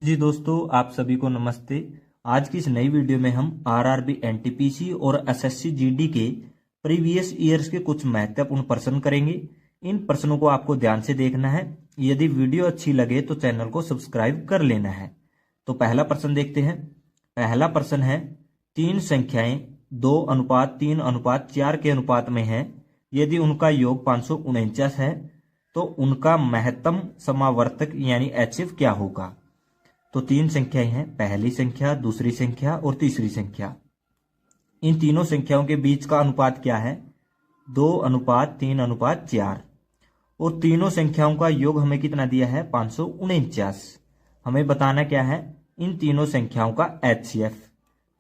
जी दोस्तों, आप सभी को नमस्ते। आज की इस नई वीडियो में हम आरआरबी एनटीपीसी और एसएससी जीडी के प्रीवियस ईयर्स के कुछ महत्वपूर्ण प्रश्न करेंगे। इन प्रश्नों को आपको ध्यान से देखना है। यदि वीडियो अच्छी लगे तो चैनल को सब्सक्राइब कर लेना है। तो पहला प्रश्न देखते हैं। पहला प्रश्न है, तीन संख्याएं 2:3:4 के अनुपात में है। यदि उनका योग 549 है तो उनका महत्तम समावर्तक यानी HF क्या होगा। तो तीन संख्याएं हैं, पहली संख्या, दूसरी संख्या और तीसरी संख्या। इन तीनों संख्याओं के बीच का अनुपात क्या है? 2:3:4। और तीनों संख्याओं का योग हमें कितना दिया है? 549। हमें बताना क्या है? इन तीनों संख्याओं का HCF।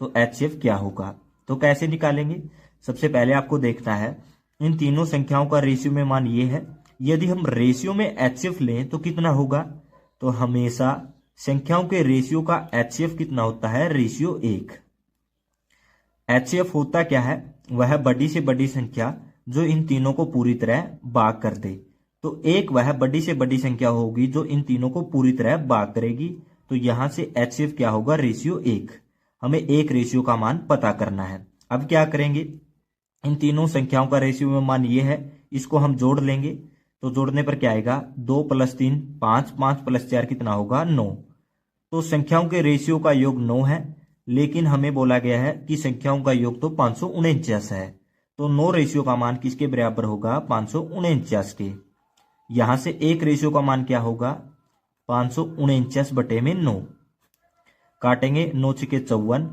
तो HCF क्या होगा? तो कैसे निकालेंगे? सबसे पहले आपको देखना है, इन तीनों संख्याओं का रेशियो में मान ये है। यदि हम रेशियो में HCF लें तो कितना होगा? तो हमेशा संख्याओं के रेशियो का HCF कितना होता है? रेशियो 1। HCF होता क्या है? वह बड़ी से बड़ी संख्या जो इन तीनों को पूरी तरह भाग कर दे। तो एक वह बड़ी से बड़ी संख्या होगी जो इन तीनों को पूरी तरह भाग करेगी। तो यहां से HCF क्या होगा? रेशियो 1। हमें एक रेशियो का मान पता करना है। अब क्या करेंगे? इन तीनों संख्याओं का रेशियो में मान ये है, इसको हम जोड़ लेंगे। तो जोड़ने पर क्या आएगा? 2 + 3 5, 5 + 4 कितना होगा? 9। तो संख्याओं के रेशियो का योग 9 है, लेकिन हमें बोला गया है कि संख्याओं का योग तो 549 है। तो 9 रेशियो का मान किसके बराबर होगा? 549 के। यहां से एक रेशियो का मान क्या होगा? 549/9। काटेंगे, 9 × 6 = 54,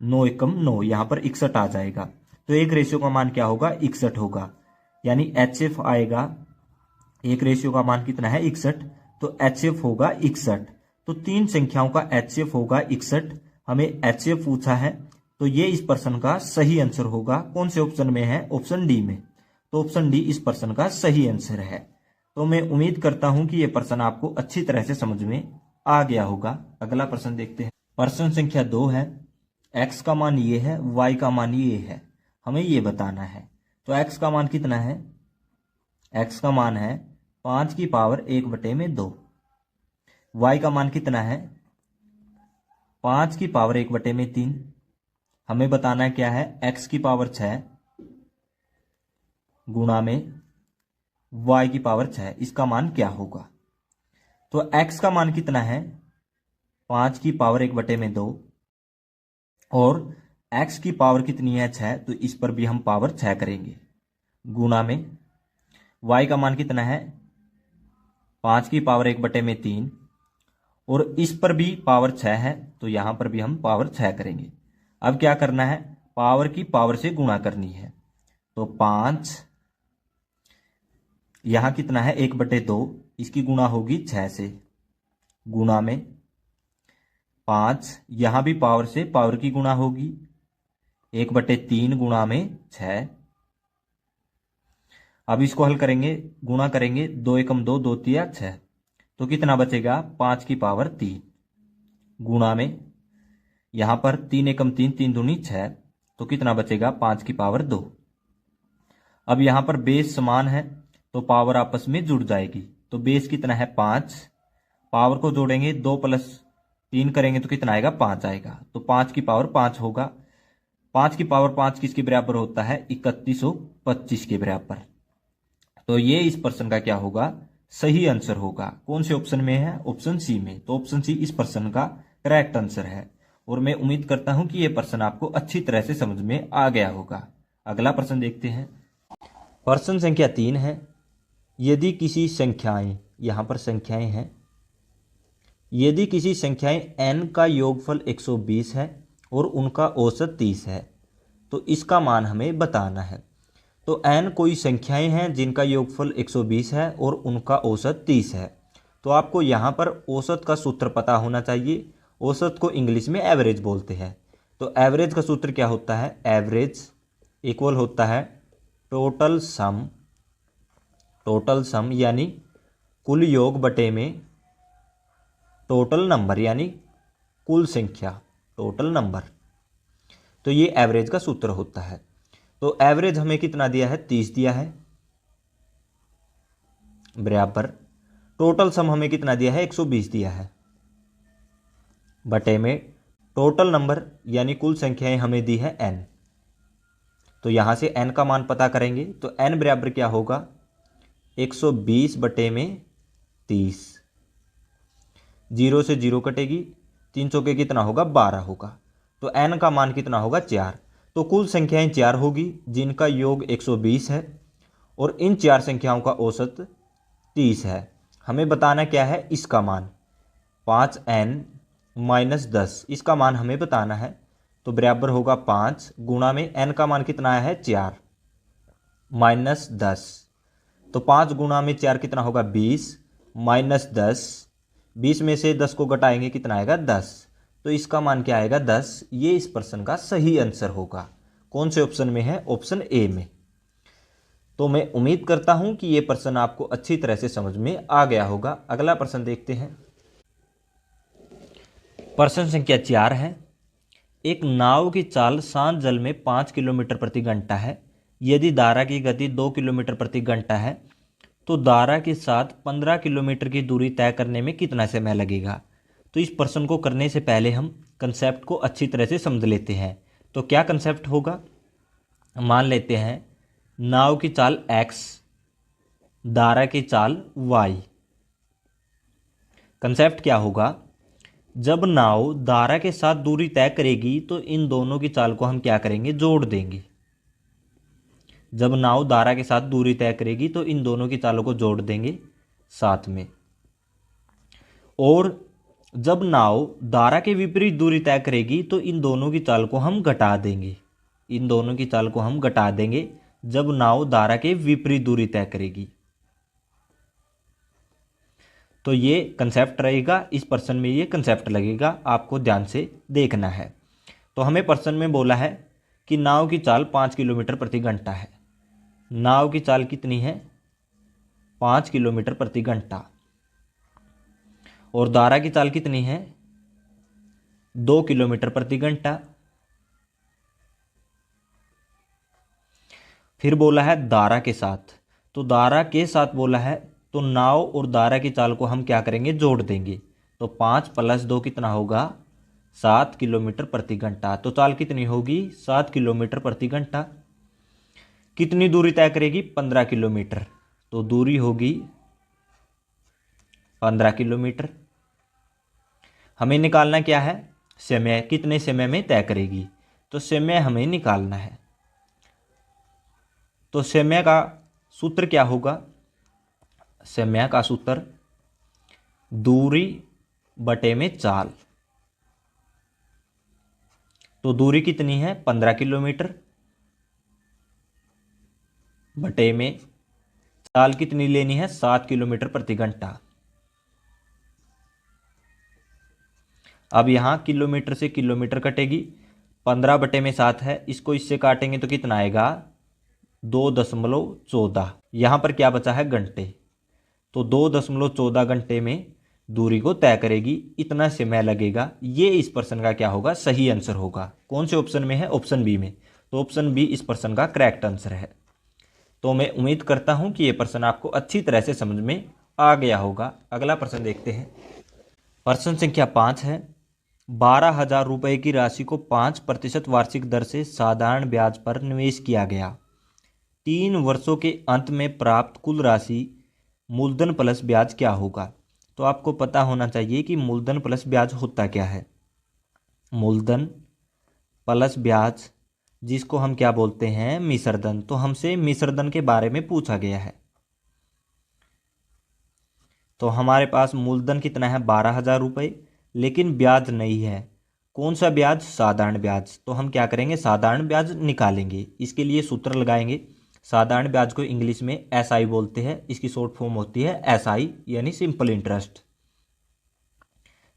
9 × 1 = 9, यहां पर 61 आ जाएगा। तो एक रेशियो का मान क्या होगा? 61 होगा। यानी HCF आएगा, एक रेशियो का मान कितना है? 61। तो HCF होगा 61। तो तीन संख्याओं का HCF होगा 61। हमें HCF पूछा है, तो ये इस प्रश्न का सही आंसर होगा। कौन से ऑप्शन में है? ऑप्शन डी में। तो ऑप्शन डी इस प्रश्न का सही आंसर है। तो मैं उम्मीद करता हूं कि यह प्रश्न आपको अच्छी तरह से समझ में आ गया होगा। अगला प्रश्न देखते हैं। प्रश्न संख्या 2 है, x का मान ये है, y का मान ये है। हमें ये बताना है। तो x का मान कितना है? x का मान है 5⁴1/2। y का मान कितना है? 5⁴1/3। हमें बताना है क्या है? x⁴6 गुणा में y⁴6, इसका मान क्या होगा? तो x का मान कितना है? 5⁴1/2 और x की पावर कितनी है? 6। तो इस पर भी हम पावर 6 करेंगे, गुणा में y का मान कितना है? 5⁴1/3 और इस पर भी पावर 6 है, तो यहां पर भी हम पावर 6 करेंगे। अब क्या करना है? पावर की पावर से गुणा करनी है। तो 5, यहां कितना है? 1/2, इसकी गुणा होगी 6 से, गुणा में 5, यहां भी पावर से पावर की गुणा होगी, 1/3 गुणा में 6। अब इसको हल करेंगे, गुणा करेंगे, 2 × 1 = 2, 2 × 3 = 6। तो कितना बचेगा? 5⁴3 गुणा में, यहां पर 3 × 1 = 3, 3 दूनी 6। तो कितना बचेगा? 5⁴2। अब यहां पर बेस समान है तो पावर आपस में जुड़ जाएगी। तो बेस कितना है? 5। पावर को जोड़ेंगे, 2 + 3 करेंगे तो कितना आएगा? 5 आएगा। तो 5⁴5 होगा। 5⁴5 किसके बराबर होता है? 3125 के बराबर। तो ये इस प्रश्न का क्या होगा? सही आंसर होगा। कौन से ऑप्शन में है? ऑप्शन सी में। तो ऑप्शन सी इस प्रश्न का करेक्ट आंसर है। और मैं उम्मीद करता हूं कि यह प्रश्न आपको अच्छी तरह से समझ में आ गया होगा। अगला प्रश्न देखते हैं। प्रश्न संख्या 3 है, यदि किसी संख्याएं, यहां पर संख्याएं हैं, यदि किसी संख्याएं n का योगफल 120 है और उनका औसत 30 है तो इसका मान हमें बताना है। तो n कोई संख्याएं हैं जिनका योगफल 120 है और उनका औसत 30 है। तो आपको यहाँ पर औसत का सूत्र पता होना चाहिए। औसत को इंग्लिश में एवरेज बोलते हैं। तो एवरेज का सूत्र क्या होता है? एवरेज इक्वल होता है टोटल सम यानी कुल योग बटे में टोटल नंबर यानी कुल संख्या, टोटल नंबर। तो ये एवरेज का सूत्र होता है। तो एवरेज हमें कितना दिया है? 30 दिया है, बराबर टोटल सम हमें कितना दिया है? 120 दिया है। बटे में टोटल नंबर यानी कुल संख्याएं हमें दी है n। तो यहाँ से n का मान पता करेंगे तो n बराबर क्या होगा 120 बटे में 30। 0 से 0 कटेगी, 3 चौके कितना होगा 12 होगा। तो n का मान कितना होगा 4। तो कुल संख्याएं 4 होगी जिनका योग 120 है और इन 4 संख्याओं का औसत 30 है। हमें बताना क्या है इसका मान 5n माइनस 10, इसका मान हमें बताना है। तो बराबर होगा 5 गुणा में n का मान कितना आया है 4 माइनस 10। तो 5 गुणा में 4 कितना होगा 20 माइनस 10। 20 में से 10 को घटाएंगे कितना आएगा 10। तो इसका मान क्या आएगा 10। ये इस प्रश्न का सही आंसर होगा। कौन से ऑप्शन में है? ऑप्शन ए में। तो मैं उम्मीद करता हूं कि ये प्रश्न आपको अच्छी तरह से समझ में आ गया होगा। अगला प्रश्न देखते हैं। प्रश्न संख्या 4 है। एक नाव की चाल शांत जल में 5 किलोमीटर प्रति घंटा है। यदि धारा की गति 2 किलोमीटर प्रति घंटा है तो धारा के साथ 15 किलोमीटर की दूरी तय करने में कितना समय लगेगा? तो इस प्रश्न को करने से पहले हम कंसेप्ट को अच्छी तरह से समझ लेते हैं। तो क्या कंसेप्ट होगा? मान लेते हैं नाव की चाल x, धारा की चाल y। कंसेप्ट क्या होगा? जब नाव धारा के साथ दूरी तय करेगी तो इन दोनों की चाल को हम क्या करेंगे? जोड़ देंगे। जब नाव धारा के साथ दूरी तय करेगी तो इन दोनों की चालों को जोड़ देंगे साथ में। और जब नाव धारा के विपरीत दूरी तय करेगी तो इन दोनों की चाल को हम घटा देंगे। इन दोनों की चाल को हम घटा देंगे जब नाव धारा के विपरीत दूरी तय करेगी। तो ये कंसेप्ट रहेगा, इस प्रश्न में ये कंसेप्ट लगेगा, आपको ध्यान से देखना है। तो हमें प्रश्न में बोला है कि नाव की चाल 5 किलोमीटर प्रति घंटा है। नाव की चाल कितनी है? 5 किलोमीटर प्रति घंटा। और धारा की चाल कितनी है? 2 किलोमीटर प्रति घंटा। फिर बोला है धारा के साथ, तो धारा के साथ बोला है तो नाव और धारा की चाल को हम क्या करेंगे? जोड़ देंगे। तो 5 + 2 कितना होगा? 7 किलोमीटर प्रति घंटा। तो चाल कितनी होगी? 7 किलोमीटर प्रति घंटा। कितनी दूरी तय करेगी? 15 किलोमीटर। तो दूरी होगी 15 किलोमीटर। हमें निकालना क्या है? समय। कितने समय में तय करेगी? तो समय हमें निकालना है। तो समय का सूत्र क्या होगा? समय का सूत्र दूरी बटे में चाल। तो दूरी कितनी है? 15 किलोमीटर बटे में चाल कितनी लेनी है? 7 किलोमीटर प्रति घंटा। अब यहां किलोमीटर से किलोमीटर कटेगी, 15 बटे में 7 है, इसको इससे काटेंगे तो कितना आएगा? 2.14। यहां पर क्या बचा है? घंटे। तो 2.14 घंटे में दूरी को तय करेगी, इतना समय लगेगा। ये इस प्रश्न का क्या होगा? सही आंसर होगा। कौन से ऑप्शन में है? ऑप्शन बी में। तो ऑप्शन बी इस प्रश्न का करेक्ट आंसर है। तो मैं उम्मीद करता हूं कि यह प्रश्न आपको अच्छी तरह से समझ में आ गया होगा। अगला प्रश्न देखते हैं। प्रश्न संख्या 5 है। 12,000 रुपये की राशि को 5% वार्षिक दर से साधारण ब्याज पर निवेश किया गया। 3 वर्षों के अंत में प्राप्त कुल राशि मूलधन प्लस ब्याज क्या होगा? तो आपको पता होना चाहिए कि मूलधन प्लस ब्याज होता क्या है। मूलधन प्लस ब्याज जिसको हम क्या बोलते हैं? मिश्रधन। तो हमसे मिश्रधन के बारे में पूछा गया है। तो हमारे पास मूलधन कितना है? 12,000 रुपये, लेकिन ब्याज नहीं है। कौन सा ब्याज? साधारण ब्याज। तो हम क्या करेंगे? साधारण ब्याज निकालेंगे। इसके लिए सूत्र लगाएंगे। साधारण ब्याज को इंग्लिश में SI बोलते हैं, इसकी शॉर्ट फॉर्म होती है SI यानी सिंपल इंटरेस्ट।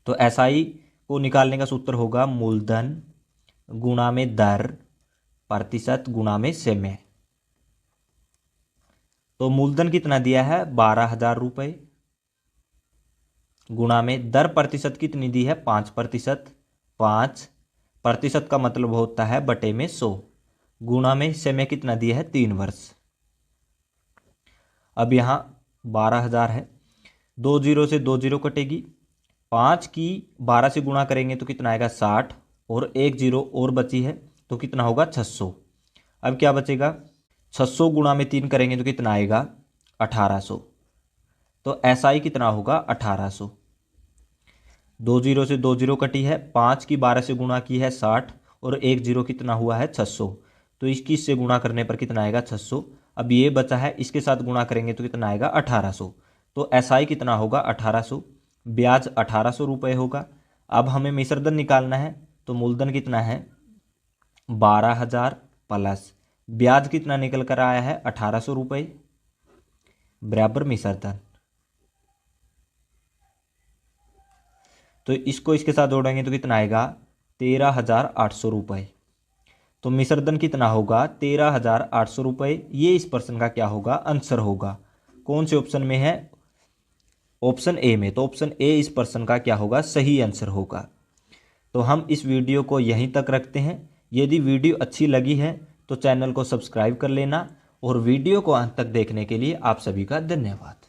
तो SI को निकालने का सूत्र होगा मूलधन गुणा में दर प्रतिशत गुणा में समय। तो मूलधन कितना दिया है? 12,000 रुपये गुणा में दर प्रतिशत कितनी दी है? 5%। 5% का मतलब होता है बटे में 100 गुणा में समय कितना दिया है? 3 वर्ष। अब यहाँ 12,000 है, 2 जीरो से 2 जीरो कटेगी, 5 की 12 से गुणा करेंगे तो कितना आएगा 60, और एक जीरो और बची है तो कितना होगा 600। अब क्या बचेगा, 600 गुणा में 3 करेंगे तो कितना आएगा 1800। तो SI कितना होगा 1800। 2 जीरो से 2 जीरो कटी है, 5 की 12 से गुणा की है 60, और एक जीरो कितना हुआ है 600। तो इसकी इससे गुणा करने पर कितना आएगा 600। अब ये बचा है, इसके साथ गुणा करेंगे तो कितना आएगा 1800। तो SI कितना होगा 1800, ब्याज 1800 रुपये होगा। अब हमें मिश्रधन निकालना है, तो मूलधन कितना है 12,000 प्लस ब्याज कितना निकल कर आया है 1800 रुपये बराबर मिश्रधन। तो इसको इसके साथ जोड़ेंगे तो कितना आएगा 13,800 रुपये। तो मिश्रधन कितना होगा 13,800 रुपये। ये इस प्रश्न का क्या होगा आंसर होगा। कौन से ऑप्शन में है, ऑप्शन ए में। तो ऑप्शन ए इस प्रश्न का क्या होगा सही आंसर होगा। तो हम इस वीडियो को यहीं तक रखते हैं। यदि वीडियो अच्छी लगी है तो चैनल को सब्सक्राइब कर लेना, और वीडियो को अंत तक देखने के लिए आप सभी का धन्यवाद।